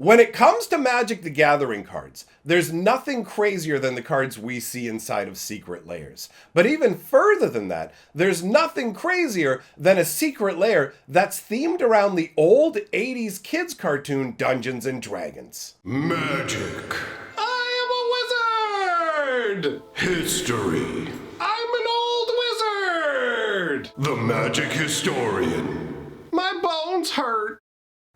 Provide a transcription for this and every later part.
When it comes to Magic the Gathering cards, there's nothing crazier than the cards we see inside of secret lairs. But even further than that, there's nothing crazier than a secret lair that's themed around the old 80s kids cartoon Dungeons and Dragons. Magic. I am a wizard! History. I'm an old wizard! The magic historian. My bones hurt.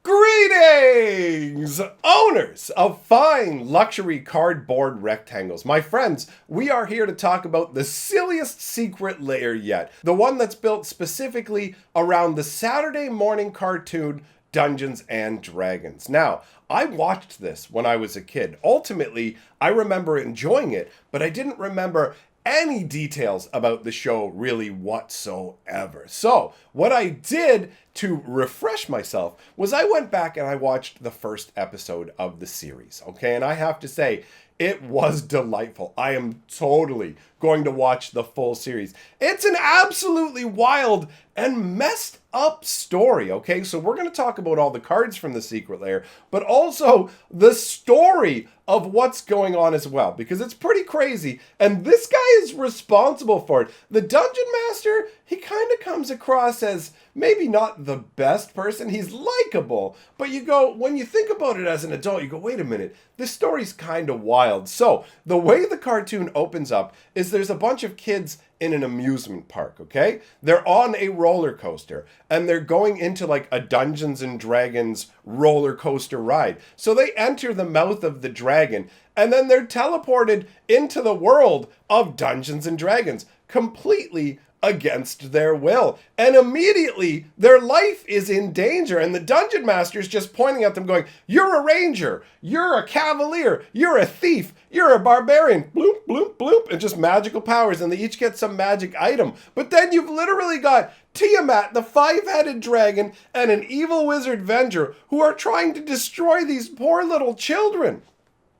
Greetings, owners of fine luxury cardboard rectangles. My friends, we are here to talk about the silliest secret lair yet. The one that's built specifically around the Saturday morning cartoon Dungeons and Dragons. Now, I watched this when I was a kid. Ultimately, I remember enjoying it, but I didn't remember any details about the show really whatsoever. So what I did to refresh myself was I went back and I watched the first episode of the series, okay? And I have to say, it was delightful. I am totally going to watch the full series. It's an absolutely wild and messed up story, okay? So we're going to talk about all the cards from the secret lair, but also the story of what's going on as well, because it's pretty crazy, and this guy is responsible for it. The Dungeon Master, he kind of comes across as maybe not the best person. He's likable, but you go, when you think about it as an adult, you go, wait a minute, this story's kind of wild. So the way the cartoon opens up is there's a bunch of kids in an amusement park, okay? They're on a roller coaster and they're going into like a Dungeons and Dragons roller coaster ride. So they enter the mouth of the dragon and then they're teleported into the world of Dungeons and Dragons completely against their will. And immediately their life is in danger. And the Dungeon Master is just pointing at them going, you're a ranger, you're a cavalier, you're a thief, you're a barbarian, bloop, bloop, bloop, and just magical powers. And they each get some magic item. But then you've literally got Tiamat, the five-headed dragon, and an evil wizard Venger who are trying to destroy these poor little children.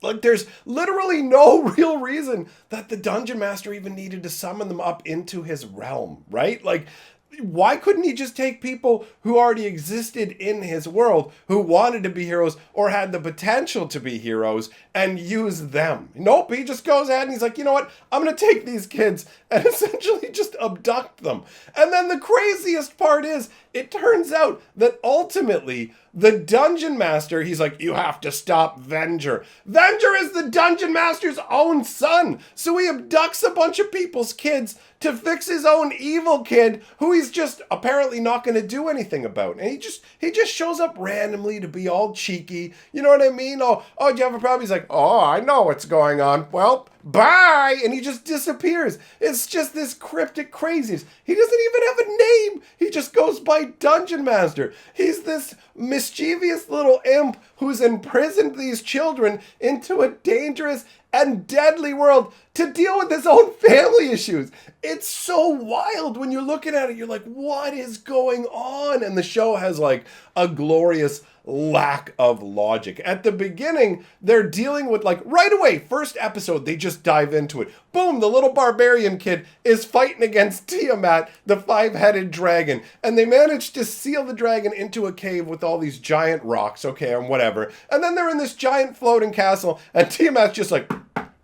Like, there's literally no real reason that the Dungeon Master even needed to summon them up into his realm, right? Like, why couldn't he just take people who already existed in his world, who wanted to be heroes or had the potential to be heroes, and use them? Nope, he just goes ahead and he's like, you know what? I'm going to take these kids and essentially just abduct them. And then the craziest part is, it turns out that ultimately the Dungeon Master, he's like, you have to stop Venger. Venger is the Dungeon Master's own son. So he abducts a bunch of people's kids to fix his own evil kid who he's just apparently not going to do anything about. And he just shows up randomly to be all cheeky. You know what I mean? Oh, do you have a problem? He's like, oh, I know what's going on. Well, bye. And he just disappears. It's just this cryptic craziness. He doesn't even have a name. He just goes by Dungeon Master. He's this mischievous little imp who's imprisoned these children into a dangerous and deadly world to deal with his own family issues. It's so wild when you're looking at it. You're like, what is going on? And the show has like a glorious lack of logic. At the beginning, they're dealing with like right away, first episode, they just dive into it. Boom, the little barbarian kid is fighting against Tiamat, the five-headed dragon. And they manage to seal the dragon into a cave with all these giant rocks, okay, and whatever. And then they're in this giant floating castle, and Tiamat's just like,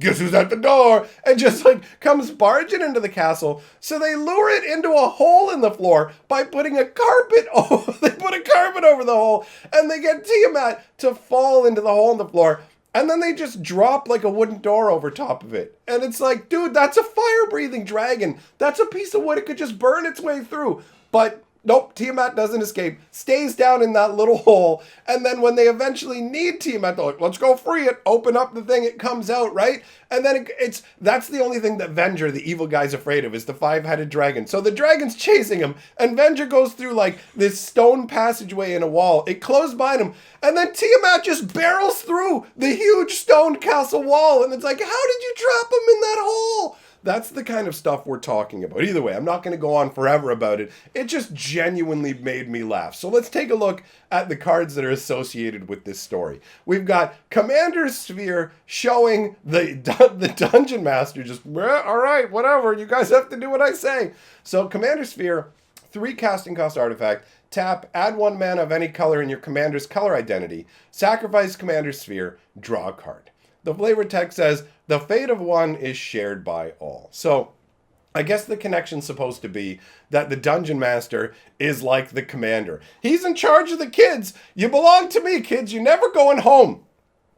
guess who's at the door? And just like comes barging into the castle. So they lure it into a hole in the floor by putting a carpet. Oh, they put a carpet over the hole and they get Tiamat to fall into the hole in the floor. And then they just drop like a wooden door over top of it. And it's like, dude, that's a fire-breathing dragon. That's a piece of wood. It could just burn its way through. But nope, Tiamat doesn't escape, stays down in that little hole, and then when they eventually need Tiamat, they're like, let's go free it, open up the thing, it comes out, right? And then that's the only thing that Venger, the evil guy's afraid of, is the five-headed dragon. So the dragon's chasing him, and Venger goes through like this stone passageway in a wall. It closed behind him, and then Tiamat just barrels through the huge stone castle wall, and it's like, how did you trap him in that hole? That's the kind of stuff we're talking about. Either way, I'm not going to go on forever about it. It just genuinely made me laugh. So let's take a look at the cards that are associated with this story. We've got Commander's Sphere showing the Dungeon Master just, all right, whatever, you guys have to do what I say. So Commander's Sphere, 3 casting cost artifact, tap, add 1 mana of any color in your commander's color identity, sacrifice commander's sphere, draw a card. The flavor text says, the fate of one is shared by all. So, I guess the connection's supposed to be that the Dungeon Master is like the commander. He's in charge of the kids. You belong to me, kids. You're never going home.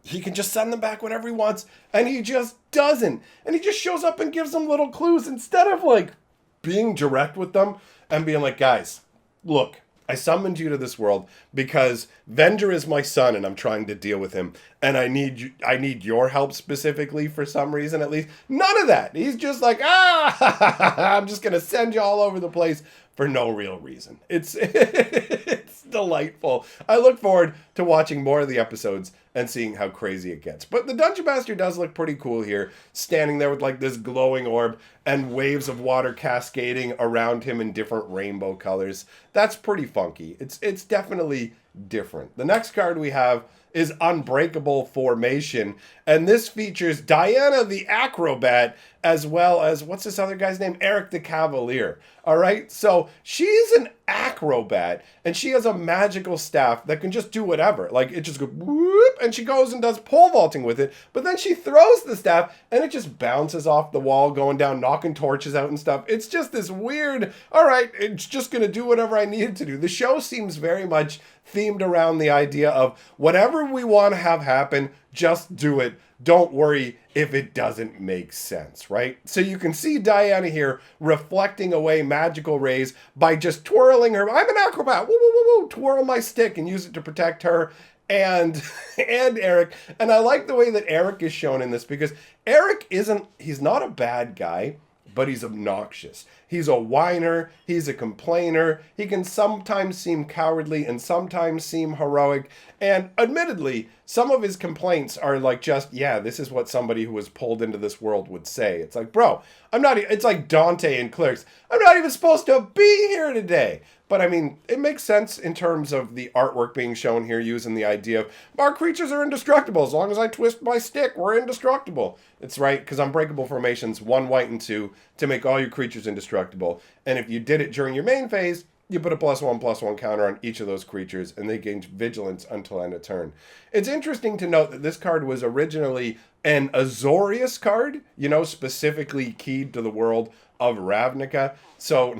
He can just send them back whenever he wants, and he just doesn't. And he just shows up and gives them little clues instead of, like, being direct with them and being like, guys, look, I summoned you to this world because Venger is my son and I'm trying to deal with him, and I need your help specifically for some reason at least. None of that. He's just like, I'm just going to send you all over the place for no real reason. It's it's delightful. I look forward to watching more of the episodes and seeing how crazy it gets. But the Dungeon Master does look pretty cool here, standing there with like this glowing orb and waves of water cascading around him in different rainbow colors. That's pretty funky. It's definitely different. The next card we have is Unbreakable Formation, and this features Diana the Acrobat as well as, what's this other guy's name? Eric the Cavalier. All right, so she's an acrobat, and she has a magical staff that can just do whatever. Like, it just goes whoop, and she goes and does pole vaulting with it, but then she throws the staff, and it just bounces off the wall, going down, knocking torches out and stuff. It's just this weird, all right, it's just going to do whatever I need it to do. The show seems very much themed around the idea of whatever we want to have happen, just do it. Don't worry if it doesn't make sense, right? So you can see Diana here reflecting away magical rays by just twirling her. I'm an acrobat. Woo, woo, woo, woo. Twirl my stick and use it to protect her and Eric. And I like the way that Eric is shown in this because Eric he's not a bad guy, but he's obnoxious. He's a whiner. He's a complainer. He can sometimes seem cowardly and sometimes seem heroic. And admittedly, some of his complaints are like just, yeah, this is what somebody who was pulled into this world would say. It's like, bro, it's like Dante in Clerks. I'm not even supposed to be here today. But I mean, it makes sense in terms of the artwork being shown here using the idea of our creatures are indestructible. As long as I twist my stick, we're indestructible. It's right, because Unbreakable Formation's 1 white and 2 to make all your creatures indestructible. And if you did it during your main phase, you put a +1/+1 counter on each of those creatures, and they gain vigilance until end of turn. It's interesting to note that this card was originally an Azorius card, specifically keyed to the world of Ravnica. So,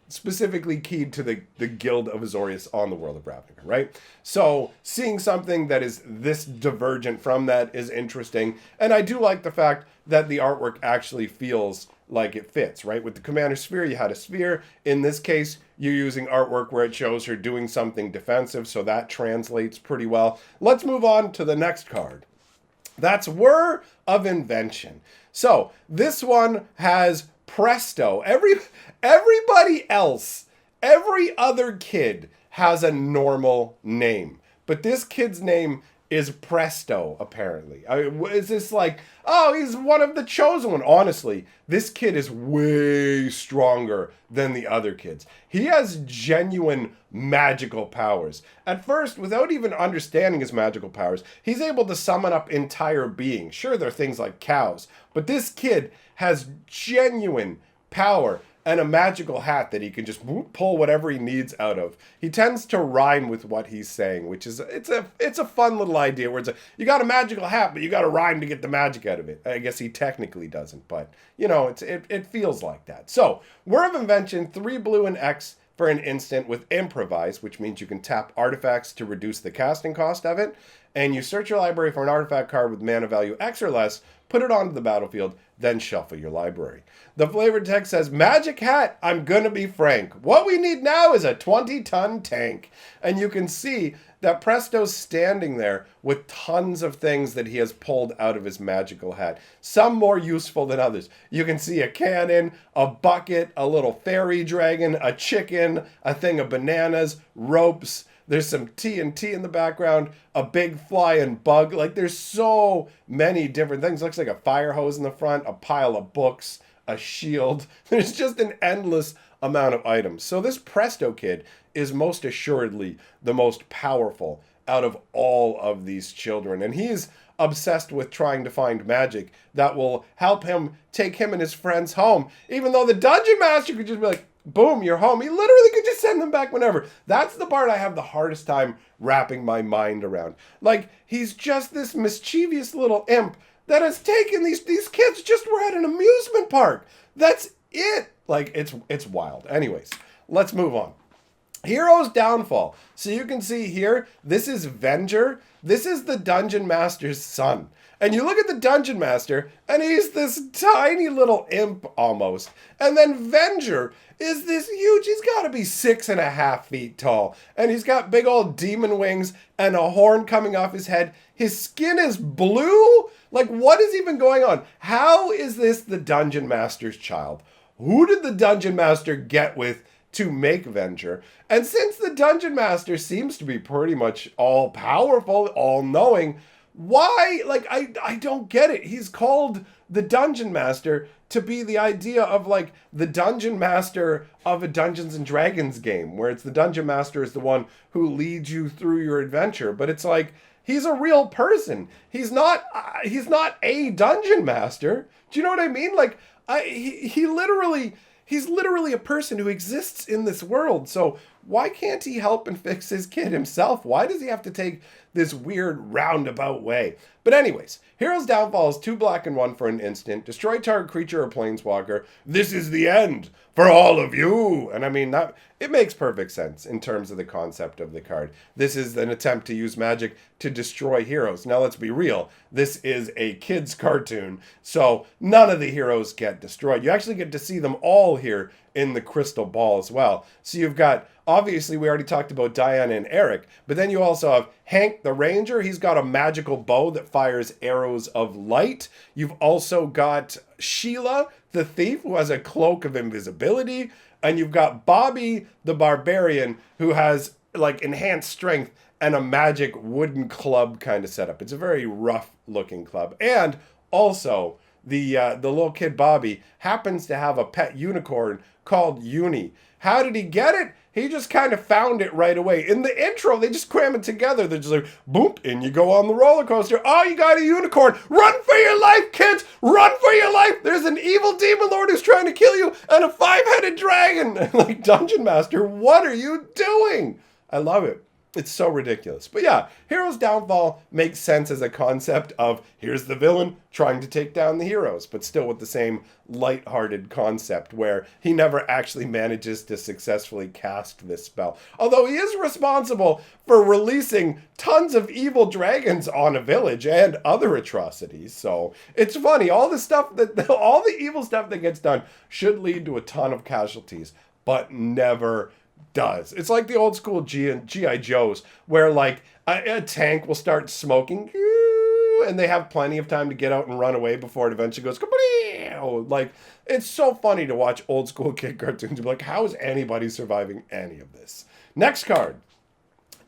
specifically keyed to the Guild of Azorius on the world of Ravnica, right? So, seeing something that is this divergent from that is interesting. And I do like the fact that the artwork actually feels like it fits, right? With the Commander Sphere, you had a sphere. In this case, you're using artwork where it shows her doing something defensive, so that translates pretty well. Let's move on to the next card. That's Whir of Invention. So, this one has Presto. Everybody else, every other kid has a normal name, but this kid's name is Presto, apparently. Is this like, oh, he's one of the chosen one? Honestly, this kid is way stronger than the other kids. He has genuine magical powers. At first, without even understanding his magical powers, he's able to summon up entire beings. Sure, there are things like cows, but this kid has genuine power and a magical hat that he can just pull whatever he needs out of. He tends to rhyme with what he's saying, which is it's a fun little idea where you got a magical hat, but you got to rhyme to get the magic out of it. I guess he technically doesn't, but it feels like that. So, Whir of Invention, 3 blue and X for an instant with Improvise, which means you can tap artifacts to reduce the casting cost of it, and you search your library for an artifact card with mana value X or less, put it onto the battlefield, then shuffle your library. The flavored text says, Magic Hat, I'm gonna be frank. What we need now is a 20-ton tank. And you can see that Presto's standing there with tons of things that he has pulled out of his magical hat. Some more useful than others. You can see a cannon, a bucket, a little fairy dragon, a chicken, a thing of bananas, ropes. There's some TNT in the background, a big flying bug. Like, there's so many different things. Looks like a fire hose in the front, a pile of books, a shield. There's just an endless amount of items. So this Presto kid is most assuredly the most powerful out of all of these children. And he's obsessed with trying to find magic that will help him take him and his friends home. Even though the Dungeon Master could just be like, boom, you're home. He literally could just send them back whenever. That's the part I have the hardest time wrapping my mind around. Like, he's just this mischievous little imp that has taken these kids just were at an amusement park. That's it. Like, it's wild. Anyways, let's move on. Hero's downfall. So you can see here, this is Venger. This is the Dungeon Master's son. And you look at the Dungeon Master, and he's this tiny little imp almost. And then Venger is this huge, he's got to be 6.5 feet tall. And he's got big old demon wings and a horn coming off his head. His skin is blue? Like, what is even going on? How is this the Dungeon Master's child? Who did the Dungeon Master get with to make Venger? And since the Dungeon Master seems to be pretty much all powerful, all knowing, why? Like, I don't get it. He's called the Dungeon Master to be the idea of like the Dungeon Master of a Dungeons and Dragons game, where it's the Dungeon Master is the one who leads you through your adventure. But it's like, he's a real person. He's not a Dungeon Master. Do you know what I mean? Like, he's literally a person who exists in this world. So why can't he help and fix his kid himself? Why does he have to take this weird roundabout way? But anyways, Hero's downfall is 2 black and 1 for an instant. Destroy target creature or planeswalker. This is the end for all of you. And I mean, it makes perfect sense in terms of the concept of the card. This is an attempt to use magic to destroy heroes. Now let's be real. This is a kid's cartoon, so none of the heroes get destroyed. You actually get to see them all here in the crystal ball as well. So you've got, obviously we already talked about Diana and Eric, but then you also have Hank the Ranger. He's got a magical bow that fires arrows of light. You've also got Sheila the Thief, who has a cloak of invisibility. And you've got Bobby the Barbarian, who has like enhanced strength and a magic wooden club kind of setup. It's a very rough looking club. And also the little kid Bobby happens to have a pet unicorn called Uni. How did he get it? He just kind of found it right away. In the intro, they just cram it together. They're just like, boom, and you go on the roller coaster. Oh, you got a unicorn. Run for your life, kids. Run for your life. There's an evil demon lord who's trying to kill you and a 5-headed dragon. Like, Dungeon Master, what are you doing? I love it. It's so ridiculous. But yeah, Hero's downfall makes sense as a concept of here's the villain trying to take down the heroes, but still with the same lighthearted concept where he never actually manages to successfully cast this spell. Although he is responsible for releasing tons of evil dragons on a village and other atrocities. So it's funny, all the evil stuff that gets done should lead to a ton of casualties, but never does. It's like the old school G.I. Joes where like a tank will start smoking and they have plenty of time to get out and run away before it eventually goes kapow! Like, it's so funny to watch old school kid cartoons. You're like, how is anybody surviving any of this? Next card,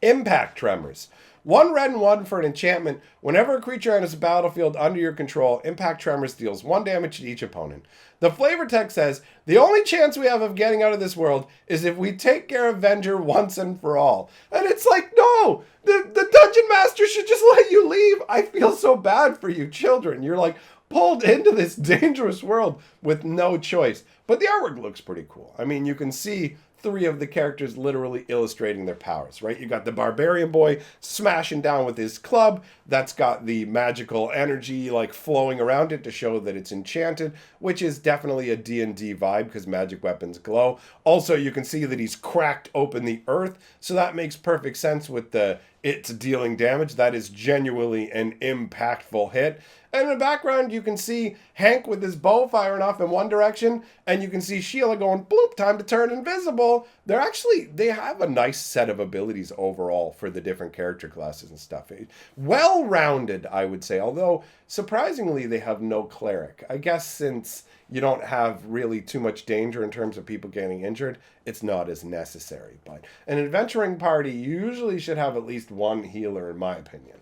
Impact Tremors. 1 red and 1 for an enchantment. Whenever a creature enters a battlefield under your control, Impact Tremors deals 1 damage to each opponent. The flavor text says, the only chance we have of getting out of this world is if we take care of Venger once and for all. And it's like, no, the Dungeon Master should just let you leave. I feel so bad for you children. You're like pulled into this dangerous world with no choice. But the artwork looks pretty cool. I mean, you can see 3 of the characters literally illustrating their powers, right? You got the barbarian boy smashing down with his club. That's got the magical energy like flowing around it to show that it's enchanted, which is definitely a D&D vibe because magic weapons glow. Also, you can see that he's cracked open the earth, so that makes perfect sense with it's dealing damage. That is genuinely an impactful hit. And in the background, you can see Hank with his bow firing off in one direction, and you can see Sheila going, bloop, time to turn invisible. They have a nice set of abilities overall for the different character classes and stuff. Well-rounded, I would say, although surprisingly, they have no cleric. I guess since you don't have really too much danger in terms of people getting injured, it's not as necessary. But an adventuring party usually should have at least 1 healer, in my opinion.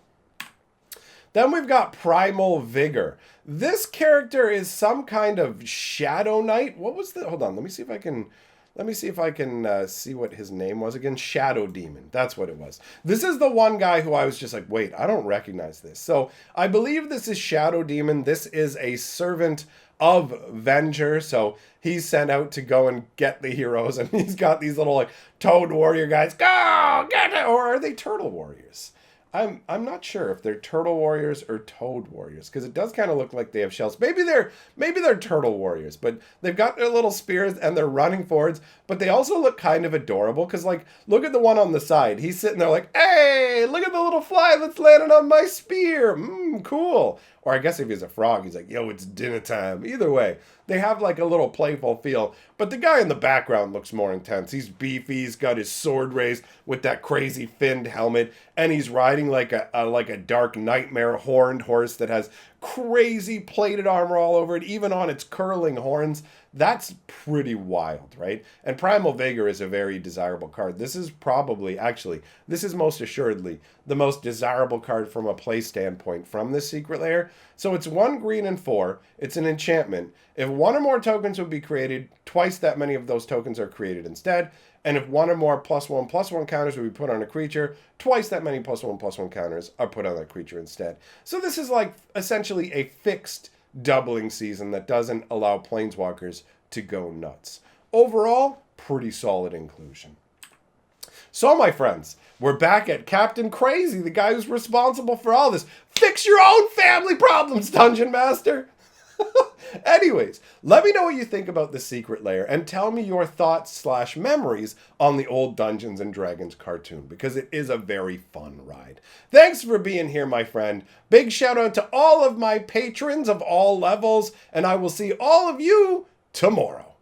Then we've got Primal Vigor. This character is some kind of Shadow Knight. Hold on, let me see if I can Let me see if I can see what his name was again. Shadow Demon. That's what it was. This is the one guy who I was just like, wait, I don't recognize this. So I believe this is Shadow Demon. This is a servant of Venger. So he's sent out to go and get the heroes. And he's got these little like Toad Warrior guys. Go! Get it! Or are they Turtle Warriors? I'm not sure if they're Turtle Warriors or Toad Warriors, because it does kind of look like they have shells. Maybe they're Turtle Warriors, but they've got their little spears and they're running forwards, but they also look kind of adorable, because like, look at the one on the side. He's sitting there like, hey, look at the little fly that's landing on my spear. Cool. Or I guess if he's a frog, he's like, yo, it's dinner time. Either way, they have like a little playful feel. But the guy in the background looks more intense. He's beefy. He's got his sword raised with that crazy finned helmet. And he's riding like a dark nightmare horned horse that has crazy plated armor all over it, even on its curling horns. That's pretty wild, right? And Primal Vigor is a very desirable card. This is probably, actually, this is most assuredly the most desirable card from a play standpoint from this secret lair. So it's 1 green and 4. It's an enchantment. If 1 or more tokens would be created, twice that many of those tokens are created instead. And if 1 or more +1/+1 counters would be put on a creature, twice that many +1/+1 counters are put on that creature instead. So this is like essentially a fixed doubling season that doesn't allow planeswalkers to go nuts. Overall, pretty solid inclusion. So my friends, we're back at Captain Crazy, the guy who's responsible for all this. Fix your own family problems, Dungeon Master! Anyways, let me know what you think about the secret lair and tell me your thoughts/memories on the old Dungeons and Dragons cartoon, because it is a very fun ride. Thanks for being here, my friend. Big shout out to all of my patrons of all levels, and I will see all of you tomorrow.